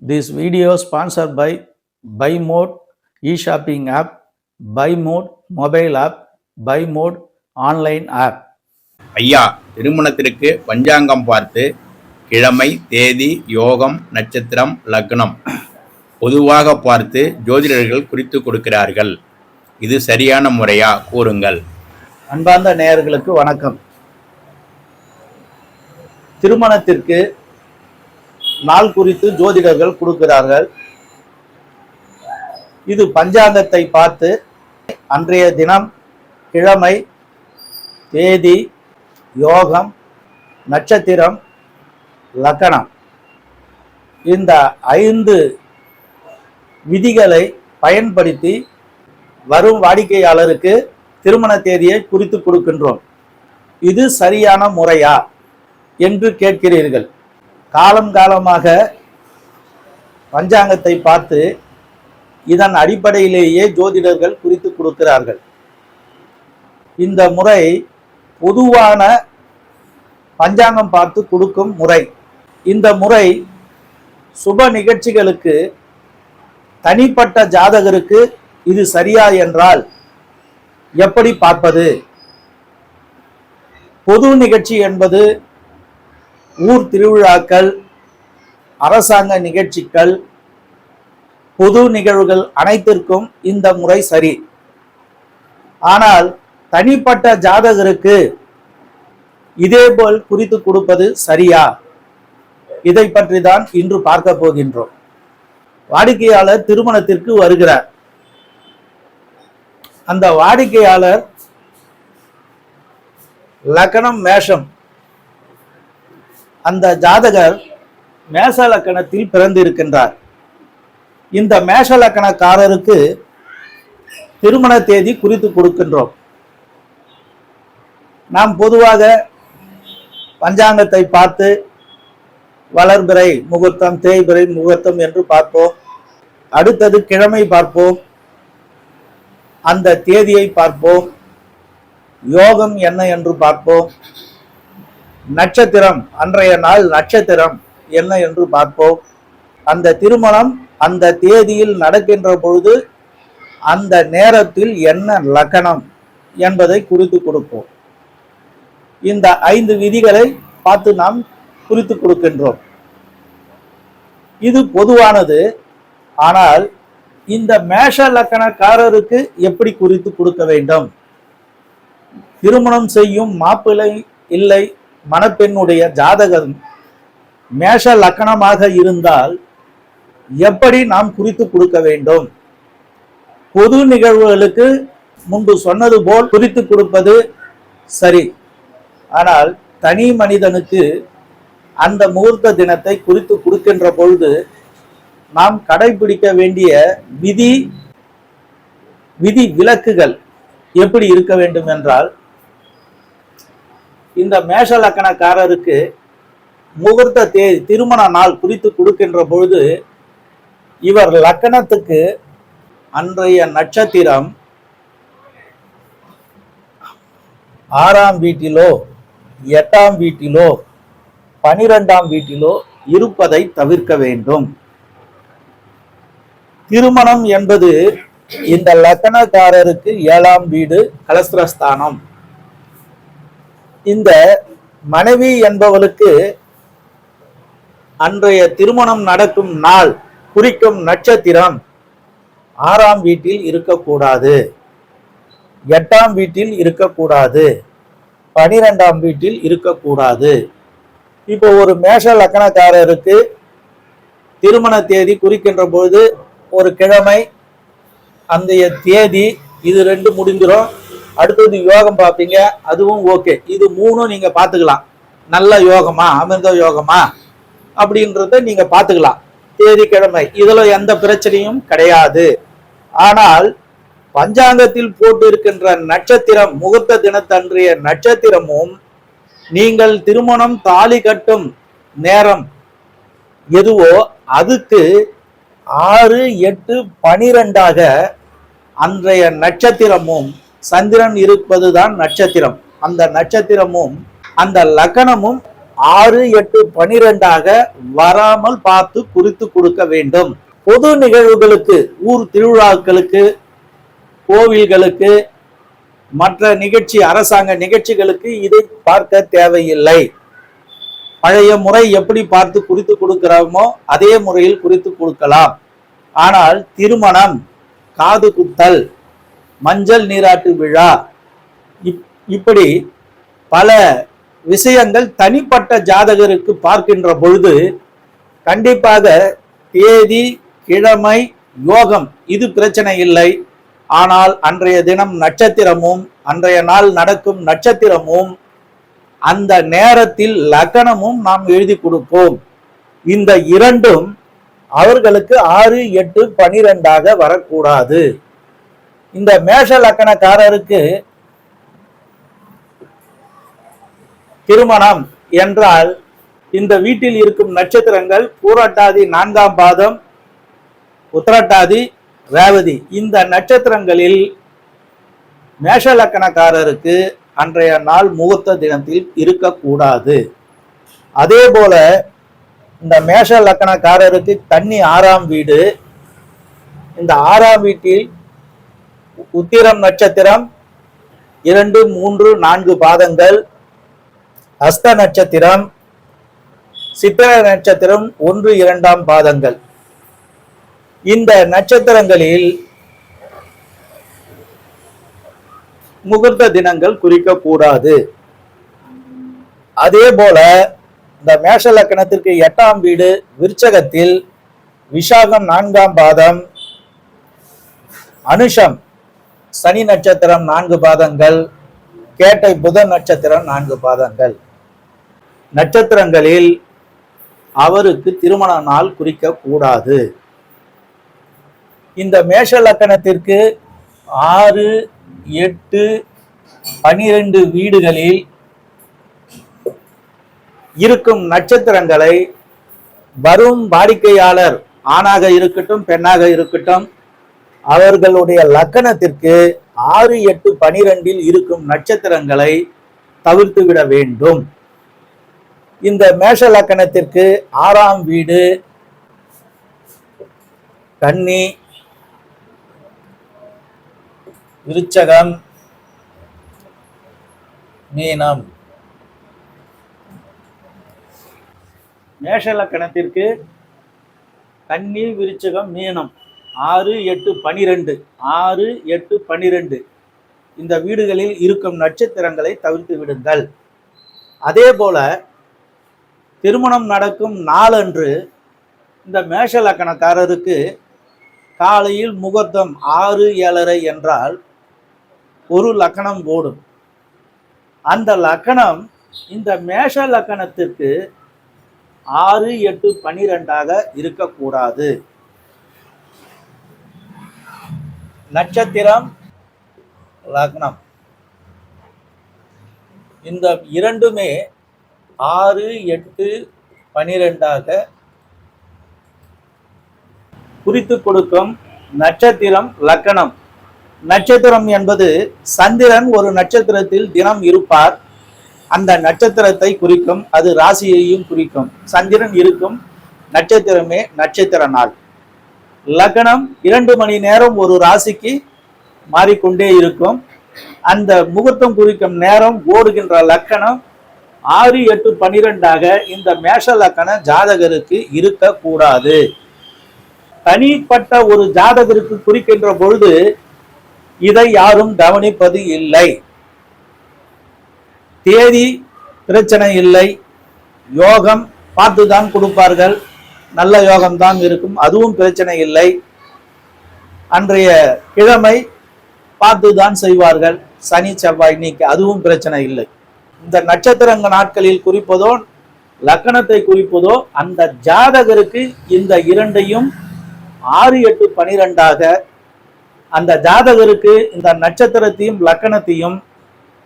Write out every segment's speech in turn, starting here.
This video sponsored by BuyMode e-shopping app, BuyMode mobile app, BuyMode online app. ஐயா, திருமணத்திற்கு பஞ்சாங்கம் பார்த்து கிழமை, தேதி, யோகம், நட்சத்திரம், லக்னம் பொதுவாக பார்த்து ஜோதிடர்கள் குறித்து கொடுக்கிறார்கள். இது சரியான முறையா? கூறுங்கள். அன்பார்ந்த நேயர்களுக்கு வணக்கம். திருமணத்திற்கு நாள் குறித்து ஜோதிடர்கள் கொடுக்கிறார்கள். இது பஞ்சாங்கத்தை பார்த்து அன்றைய தினம், கிழமை, தேதி, யோகம், நட்சத்திரம், லக்கணம் இந்த 5 விதிகளை பயன்படுத்தி வரும் வாடிக்கையாளருக்கு திருமண தேதியை குறித்து கொடுக்கின்றோம். இது சரியான முறையா என்று கேட்கிறீர்கள். காலமாக பஞ்சாங்கத்தை பார்த்து இதன் அடிப்படையிலேயே ஜோதிடர்கள் குறித்து கொடுக்கிறார்கள். இந்த முறை பொதுவான பஞ்சாங்கம் பார்த்து கொடுக்கும் முறை. இந்த முறை சுப நிகழ்ச்சிகளுக்கு, தனிப்பட்ட ஜாதகருக்கு இது சரியா என்றால் எப்படி பார்ப்பது? பொது நிகழ்ச்சி என்பது ஊர் திருவிழாக்கள், அரசாங்க நிகழ்ச்சிகள், பொது நிகழ்வுகள் அனைத்திற்கும் இந்த முறை சரி. ஆனால் தனிப்பட்ட ஜாதகருக்கு இதேபோல் குறித்து கொடுப்பது சரியா? இதை பற்றி தான் இன்று பார்க்க போகின்றோம். வாடிக்கையாளர் திருமணத்திற்கு வருகிறார். அந்த வாடிக்கையாளர் லக்னம் மேஷம். அந்த ஜாதகர் மேஷ லக்கணத்தில் பிறந்திருக்கின்றார். இந்த மேஷ லக்கணக்காரருக்கு திருமண தேதி குறித்து கொடுக்கின்றோம். நாம் பொதுவாக பஞ்சாங்கத்தை பார்த்து வளர்பிறை முகூர்த்தம், தேய்பிறை முகூர்த்தம் என்று பார்ப்போம். அடுத்தது கிழமை பார்ப்போம், அந்த தேதியை பார்ப்போம், யோகம் என்ன என்று பார்ப்போம், நட்சத்திரம், அன்றைய நாள் நட்சத்திரம் என்ன என்று பார்ப்போம். அந்த திருமணம் அந்த தேதியில் நடக்கின்ற பொழுது அந்த நேரத்தில் என்ன லக்கணம் என்பதை குறித்து கொடுப்போம். இந்த 5 விதிகளை பார்த்து நாம் குறித்து கொடுக்கின்றோம். இது பொதுவானது. ஆனால் இந்த மேஷ லக்கணக்காரருக்கு எப்படி குறித்து கொடுக்க வேண்டும்? திருமணம் செய்யும் மாப்பிள்ளை இல்லை மணப்பெண்ணுடைய ஜாதகம் மேஷ லக்கணமாக இருந்தால் எப்படி நாம் குறித்து கொடுக்க வேண்டும்? பொது நிகழ்வுகளுக்கு முன்பு சொன்னது போல் குறித்து கொடுப்பது சரி. ஆனால் தனி மனிதனுக்கு அந்த முகூர்த்த தினத்தை குறித்து கொடுக்கின்ற பொழுது நாம் கடைபிடிக்க வேண்டிய விதி விலக்குகள் எப்படி இருக்க வேண்டும் என்றால், இந்த மேஷ லக்கணக்காரருக்கு முகூர்த்த தேதி, திருமண நாள் குறித்து கொடுக்கின்ற பொழுது இவர் லக்கணத்துக்கு அன்றைய நட்சத்திரம் 6ஆம் வீட்டிலோ 8ஆம் வீட்டிலோ 12ஆம் வீட்டிலோ இருப்பதை தவிர்க்க வேண்டும். திருமணம் என்பது இந்த லக்கணக்காரருக்கு 7ஆம் வீடு கலஸ்திரஸ்தானம். இந்த மனைவி என்பவளுக்கு அன்றைய திருமணம் நடக்கும் நாள் குறிக்கும் நட்சத்திரம் 6ஆம் வீட்டில் இருக்கக்கூடாது, 8ஆம் வீட்டில் இருக்கக்கூடாது, 12ஆம் வீட்டில் இருக்கக்கூடாது. இப்போ ஒரு மேஷ லக்கணக்காரருக்கு திருமண தேதி குறிக்கின்ற பொழுது ஒரு கிழமை, அந்த தேதி, இது 2 முடிஞ்சிடும். அடுத்தது யோகம் பார்ப்பீங்க, அதுவும் ஓகே. இது 3 நீங்க பார்த்துக்கலாம். நல்ல யோகமா, அமிர்த யோகமா அப்படின்றத நீங்க பார்த்துக்கலாம். தேதி, கிழமை, இதுல எந்த பிரச்சனையும் கிடையாது. ஆனால் பஞ்சாங்கத்தில் போட்டு இருக்கின்ற நட்சத்திரம், முகூர்த்த தினத்தன்றைய நட்சத்திரமும் நீங்கள் திருமணம் தாலி கட்டும் நேரம் எதுவோ அதுக்கு 6, 8, 12ஆக அன்றைய நட்சத்திரமும் சந்திரன் இருப்பதுதான் நட்சத்திரம். அந்த நட்சத்திரமும் அந்த லக்கணமும் 6, 8, 12 வராமல் பார்த்து குறித்து கொடுக்க வேண்டும். பொது நிகழ்வுகளுக்கு, ஊர் திருவிழாக்களுக்கு, கோவில்களுக்கு, மற்ற நிகழ்ச்சி, அரசாங்க நிகழ்ச்சிகளுக்கு இதை பார்க்க தேவையில்லை. பழைய முறை எப்படி பார்த்து குறித்து கொடுக்கிறோமோ அதே முறையில் குறித்து கொடுக்கலாம். ஆனால் திருமணம், காது குத்தல், மஞ்சள் நீராட்டு விழா, இப்படி பல விஷயங்கள் தனிப்பட்ட ஜாதகருக்கு பார்க்கின்ற பொழுது கண்டிப்பாக தேதி, கிழமை, யோகம் இது பிரச்சனை இல்லை. ஆனால் அன்றைய தினம் நட்சத்திரமும், அன்றைய நாள் நடக்கும் நட்சத்திரமும், அந்த நேரத்தில் லக்னமும் நாம் எழுதி கொடுப்போம். இந்த இரண்டும் அவர்களுக்கு 6, 8, 12 வரக்கூடாது. இந்த மேஷ லக்கணக்காரருக்கு திருமணம் என்றால் இந்த வீட்டில் இருக்கும் நட்சத்திரங்கள் பூரட்டாதி 4ஆம் பாதம், உத்திரட்டாதி, ரேவதி, இந்த நட்சத்திரங்களில் மேஷ லக்கணக்காரருக்கு அன்றைய நாள் முகூர்த்த தினத்தில் இருக்கக்கூடாது. அதே போல இந்த மேஷ லக்கணக்காரருக்கு கன்னி 6ஆம் வீடு, இந்த 6ஆம் வீட்டில் உத்திரம் நட்சத்திரம் 2, 3, 4 பாதங்கள், அஸ்த நட்சத்திரம், சித்திர நட்சத்திரம் 1, 2ஆம் பாதங்கள், இந்த நட்சத்திரங்களில் முகூர்த்த தினங்கள் குறிக்கக்கூடாது. அதே போல இந்த மேஷ லக்கணத்திற்கு 8ஆம் வீடு விருச்சகத்தில் விஷாகம் 4ஆம் பாதம், அனுஷம் சனி நட்சத்திரம் 4 பாதங்கள், கேட்டை புதன் நட்சத்திரம் 4 பாதங்கள், நட்சத்திரங்களில் அவருக்கு திருமண நாள் குறிக்க கூடாது. இந்த மேஷ லக்கணத்திற்கு 6, 8, 12 வீடுகளில் இருக்கும் நட்சத்திரங்களை வரும் வாடிக்கையாளர் ஆணாக இருக்கட்டும், பெண்ணாக இருக்கட்டும், அவர்களுடைய லக்கணத்திற்கு 6, 8, 12 இருக்கும் நட்சத்திரங்களை தவிர்த்து விட வேண்டும். இந்த மேஷ லக்கணத்திற்கு 6ஆம் வீடு கன்னி, விருச்சகம், மீனம். மேஷ லக்கணத்திற்கு கன்னி, விருச்சகம், மீனம் 6, 8, 12, 6, 8, 12 இந்த வீடுகளில் இருக்கும் நட்சத்திரங்களை தவிர்த்து விடுங்கள். அதே போல திருமணம் நடக்கும் நாளன்று இந்த மேஷ லக்கணக்காரருக்கு காலையில் முகூர்த்தம் 6, 7:30 என்றால் ஒரு லக்கணம் ஓடும். அந்த லக்கணம் இந்த மேஷ லக்கணத்திற்கு 6, 8, 12 இருக்கக்கூடாது. நட்சத்திரம், லக்னம் இந்த இரண்டுமே 6, 8, 12 குறித்து கொடுக்கும் நட்சத்திரம், லக்கணம். நட்சத்திரம் என்பது சந்திரன் ஒரு நட்சத்திரத்தில் தினம் இருப்பார், அந்த நட்சத்திரத்தை குறிக்கும், அது ராசியையும் குறிக்கும். சந்திரன் இருக்கும் நட்சத்திரமே நட்சத்திர நாள். லக்னம் 2 மணி நேரம் ஒரு ராசிக்கு மாறிக்கொண்டே இருக்கும். அந்த முகூர்த்தம் குறிக்கும் நேரம் ஓடுகின்ற லக்கணம் 6, 8, 12 இந்த மேஷ லக்கண ஜாதகருக்கு இருக்கக்கூடாது. தனிப்பட்ட ஒரு ஜாதகருக்கு குறிக்கின்ற பொழுது இதை யாரும் கவனிப்பது இல்லை. தேதி பிரச்சனை இல்லை, யோகம் பார்த்துதான் கொடுப்பார்கள், நல்ல யோகம்தான் இருக்கும், அதுவும் பிரச்சனை இல்லை. அன்றைய கிழமை பார்த்துதான் செய்வார்கள், சனி செவ்வாய் நீக்கி, அதுவும் பிரச்சனை இல்லை. இந்த நட்சத்திரங்க நாட்களில் குறிப்பதோ லக்கணத்தை குறிப்பதோ அந்த ஜாதகருக்கு இந்த இரண்டையும் 6, 8, 12 அந்த ஜாதகருக்கு இந்த நட்சத்திரத்தையும் லக்கணத்தையும்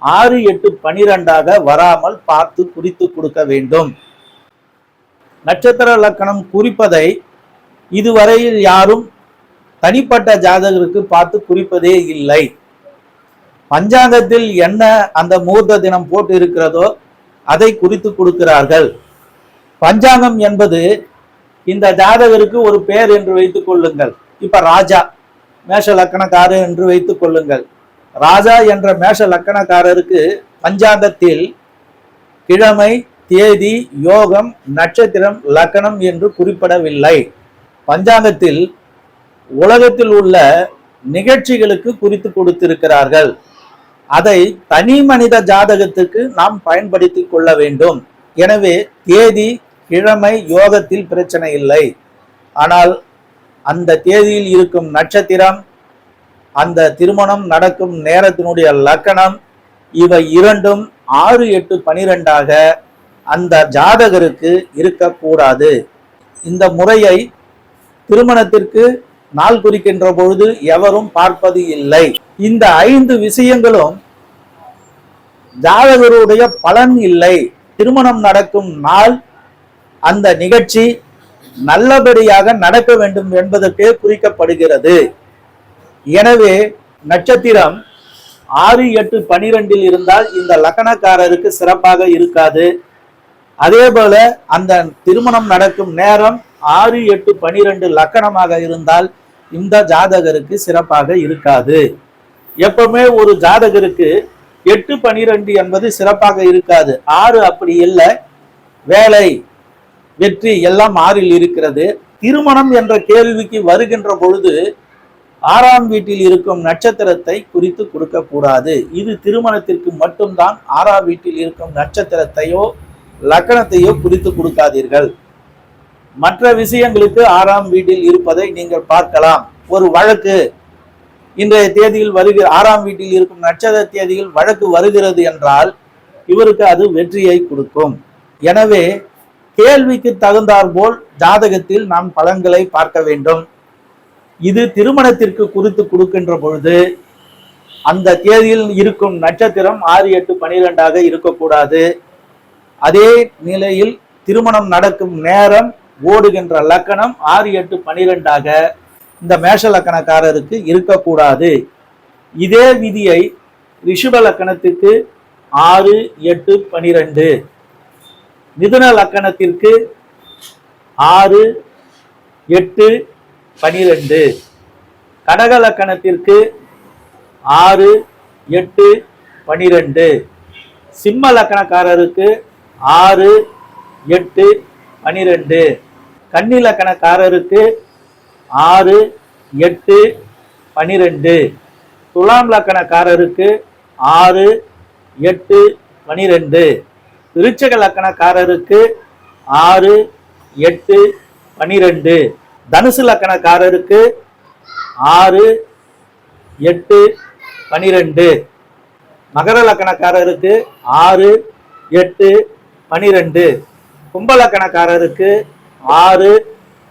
6, 8, 12 வராமல் பார்த்து குறித்து கொடுக்க வேண்டும். நட்சத்திர லக்கணம் குறிப்பதை இதுவரையில் யாரும் தனிப்பட்ட ஜாதகருக்கு பார்த்து குறிப்பதே இல்லை. பஞ்சாங்கத்தில் என்ன அந்த முகூர்த்த தினம் போட்டு இருக்கிறதோ அதை குறித்து கொடுக்கிறார்கள். பஞ்சாங்கம் என்பது இந்த ஜாதகருக்கு ஒரு பெயர் என்று வைத்துக் கொள்ளுங்கள். இப்ப ராஜா மேஷ லக்கணக்காரர் என்று வைத்துக் கொள்ளுங்கள். ராஜா என்ற மேஷ லக்கணக்காரருக்கு பஞ்சாங்கத்தில் கிழமை, தேதி, யோகம், நட்சத்திரம், லக்கணம் என்று குறிப்பிடவில்லை. பஞ்சாங்கத்தில் உலகத்தில் உள்ள நிகழ்ச்சிகளுக்கு குறித்து கொடுத்திருக்கிறார்கள். அதை தனி மனித ஜாதகத்துக்கு நாம் பயன்படுத்தி கொள்ள வேண்டும். எனவே தேதி, கிழமை, யோகத்தில் பிரச்சனை இல்லை. ஆனால் அந்த தேதியில் இருக்கும் நட்சத்திரம், அந்த திருமணம் நடக்கும் நேரத்தினுடைய லக்கணம், இவை இரண்டும் 6, 8, 12 அந்த ஜாதகருக்கு இருக்கக்கூடாது. இந்த முறையை திருமணத்திற்கு நாள் குறிக்கின்ற பொழுது எவரும் பார்ப்பது இல்லை. இந்த 5 விஷயங்களும் ஜாதகருடைய பலன் இல்லை. திருமணம் நடக்கும் நாள், அந்த நிகழ்ச்சி நல்லபடியாக நடக்க வேண்டும் என்பதற்கே குறிக்கப்படுகிறது. எனவே நட்சத்திரம் 6, 8, 12 இருந்தால் இந்த லக்கணக்காரருக்கு சிறப்பாக இருக்காது. அதே போல அந்த திருமணம் நடக்கும் நேரம் 6, 8, 12 லக்கணமாக இருந்தால் இந்த ஜாதகருக்கு சிறப்பாக இருக்காது. எப்பவுமே ஒரு ஜாதகருக்கு 8, 12 என்பது சிறப்பாக இருக்காது. 6 அப்படி இல்லை, வேலை, வெற்றி எல்லாம் 6ல் இருக்கிறது. திருமணம் என்ற கேள்விக்கு வருகின்ற பொழுது 6ஆம் வீட்டில் இருக்கும் நட்சத்திரத்தை குறித்து கொடுக்க கூடாது. இது திருமணத்திற்கு மட்டும்தான் 6ஆம் வீட்டில் இருக்கும் நட்சத்திரத்தையோ லக்கணத்தையோ குறித்து கொடுக்காதீர்கள். மற்ற விஷயங்களுக்கு 6ஆம் வீட்டில் இருப்பதை நீங்கள் பார்க்கலாம். ஒரு வழக்கு இன்றைய தேதியில் 6ஆம் வீட்டில் இருக்கும் நட்சத்திர தேதியில் வழக்கு வருகிறது என்றால் இவருக்கு அது வெற்றியை கொடுக்கும். எனவே கேள்விக்கு தகுந்தாற் போல் ஜாதகத்தில் நாம் பலன்களை பார்க்க வேண்டும். இது திருமணத்திற்கு குறித்து கொடுக்கின்ற பொழுது அந்த தேதியில் இருக்கும் நட்சத்திரம் 6, 8, 12 இருக்கக்கூடாது. அதே நிலையில் திருமணம் நடக்கும் நேரம், ஓடுகின்ற லக்கணம் 6, 8, 12 இந்த மேஷ லக்கணக்காரருக்கு இருக்கக்கூடாது. இதே விதியை ரிஷப லக்கணத்திற்கு 6, 8, 12, மிதுன லக்கணத்திற்கு 6, 8, 12, கடக லக்கணத்திற்கு 6, 8, 12, சிம்ம லக்கணக்காரருக்கு 6, 8, 12, கன்னி லக்கணக்காரருக்கு 6, 8, 12, துலாம் லக்கணக்காரருக்கு 6, 8, 12, விருச்சிக லக்கணக்காரருக்கு 6, 8, 12, தனுசு லக்கணக்காரருக்கு 6, 8, 12, மகர லக்கணக்காரருக்கு 6, 8, 12, கும்ப லக்கணக்காரருக்கு 6,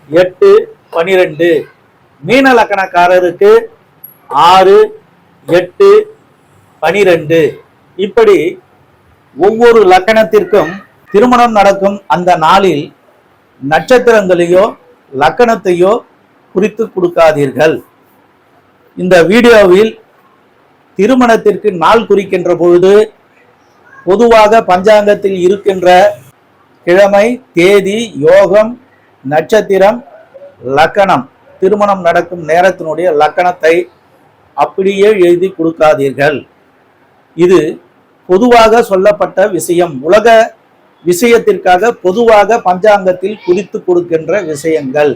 8, 12, மீன லக்கணக்காரருக்கு 6, 8, 12. இப்படி ஒவ்வொரு லக்கணத்திற்கும் திருமணம் நடக்கும் அந்த நாளில் நட்சத்திரங்களையோ லக்கணத்தையோ குறித்து கொடுக்காதீர்கள். இந்த வீடியோவில் திருமணத்திற்கு நாள் குறிக்கின்ற பொழுது பொதுவாக பஞ்சாங்கத்தில் இருக்கின்ற கிழமை, தேதி, யோகம், நட்சத்திரம், லக்கணம், திருமணம் நடக்கும் நேரத்தினுடைய லக்கணத்தை அப்படியே எழுதி கொடுக்காதீர்கள். இது பொதுவாக சொல்லப்பட்ட விஷயம், உலக விஷயத்திற்காக பொதுவாக பஞ்சாங்கத்தில் குறித்து கொடுக்கின்ற விஷயங்கள்.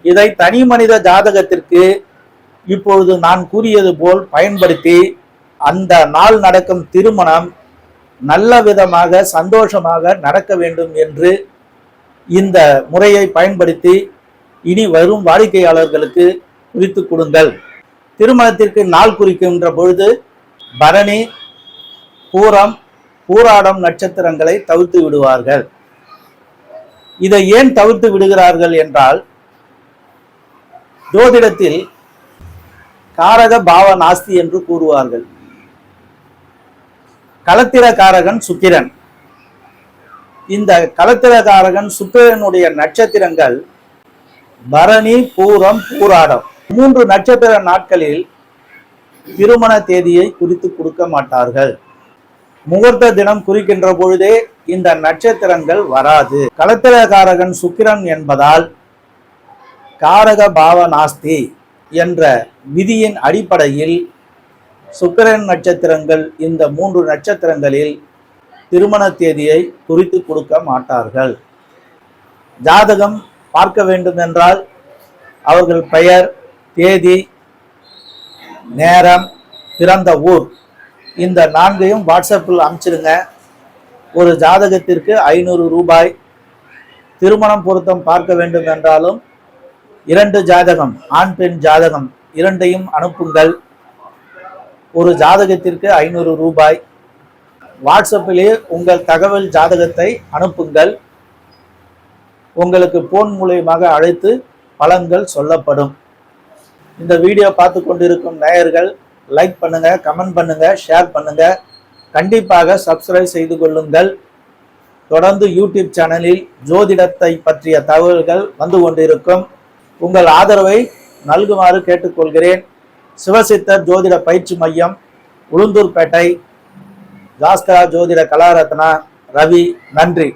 இதை தனி மனித ஜாதகத்திற்கு இப்பொழுது நான் கூறியது போல் பயன்படுத்தி அந்த நாள் நடக்கும் திருமணம் நல்ல விதமாக சந்தோஷமாக நடக்க வேண்டும் என்று இந்த முறையை பயன்படுத்தி இனி வரும் வாடிக்கையாளர்களுக்கு குறித்து கொடுங்கள். திருமணத்திற்கு நாள் குறிக்கின்ற பொழுது பரணி, பூரம், பூராடம் நட்சத்திரங்களை தவிர்த்து விடுவார்கள். இதை ஏன் தவிர்த்து விடுகிறார்கள் என்றால், ஜோதிடத்தில் காரக பாவ நாஸ்தி என்று கூறுவார்கள். களத்திரக்காரகன் சுக்கிரன். இந்த களத்திரக்காரகன் சுக்கிரனுடைய நட்சத்திரங்கள் பரணி, பூரம், பூராடம் 3 நட்சத்திர நாட்களில் திருமண தேதியை குறித்து கொடுக்க மாட்டார்கள். முகூர்த்த தினம் குறிக்கின்ற பொழுதே இந்த நட்சத்திரங்கள் வராது. களத்திரகாரகன் சுக்கிரன் என்பதால் காரக பாவ நாஸ்தி என்ற விதியின் அடிப்படையில் சுக்கிரன் நட்சத்திரங்கள் இந்த 3 நட்சத்திரங்களில் திருமண தேதியை குறித்து கொடுக்க மாட்டார்கள். ஜாதகம் பார்க்க வேண்டும் என்றால் அவர்கள் பெயர், தேதி, நேரம், பிறந்த ஊர் இந்த 4ஐயும் வாட்ஸ்அப்பில் அனுப்பிச்சிடுங்க. ஒரு ஜாதகத்திற்கு 500 ரூபாய். திருமணம் பொருத்தம் பார்க்க வேண்டும் என்றாலும் 2 ஜாதகம், ஆண் பெண் ஜாதகம் 2ஐயும் அனுப்புங்கள். ஒரு ஜாதகத்திற்கு 500 ரூபாய். வாட்ஸ்அப்பிலே உங்கள் தகவல் ஜாதகத்தை அனுப்புங்கள். உங்களுக்கு போன் மூலமாக அழைத்து பலன்கள் சொல்லப்படும். இந்த வீடியோ பார்த்து கொண்டிருக்கும் நேயர்கள் லைக் பண்ணுங்க, கமெண்ட் பண்ணுங்க, ஷேர் பண்ணுங்க. கண்டிப்பாக சப்ஸ்கிரைப் செய்து கொள்ளுங்கள். தொடர்ந்து யூடியூப் சேனலில் ஜோதிடத்தை பற்றிய தகவல்கள் வந்து கொண்டிருக்கும். உங்கள் ஆதரவை நல்குமாறு கேட்டுக்கொள்கிறேன். சிவசித்தர் ஜோதிட பயிற்சி மையம், உளுந்தூர்பேட்டை. ஜாஸ்கரா ஜோதிட கலாரத்னா ரவி. நன்றி.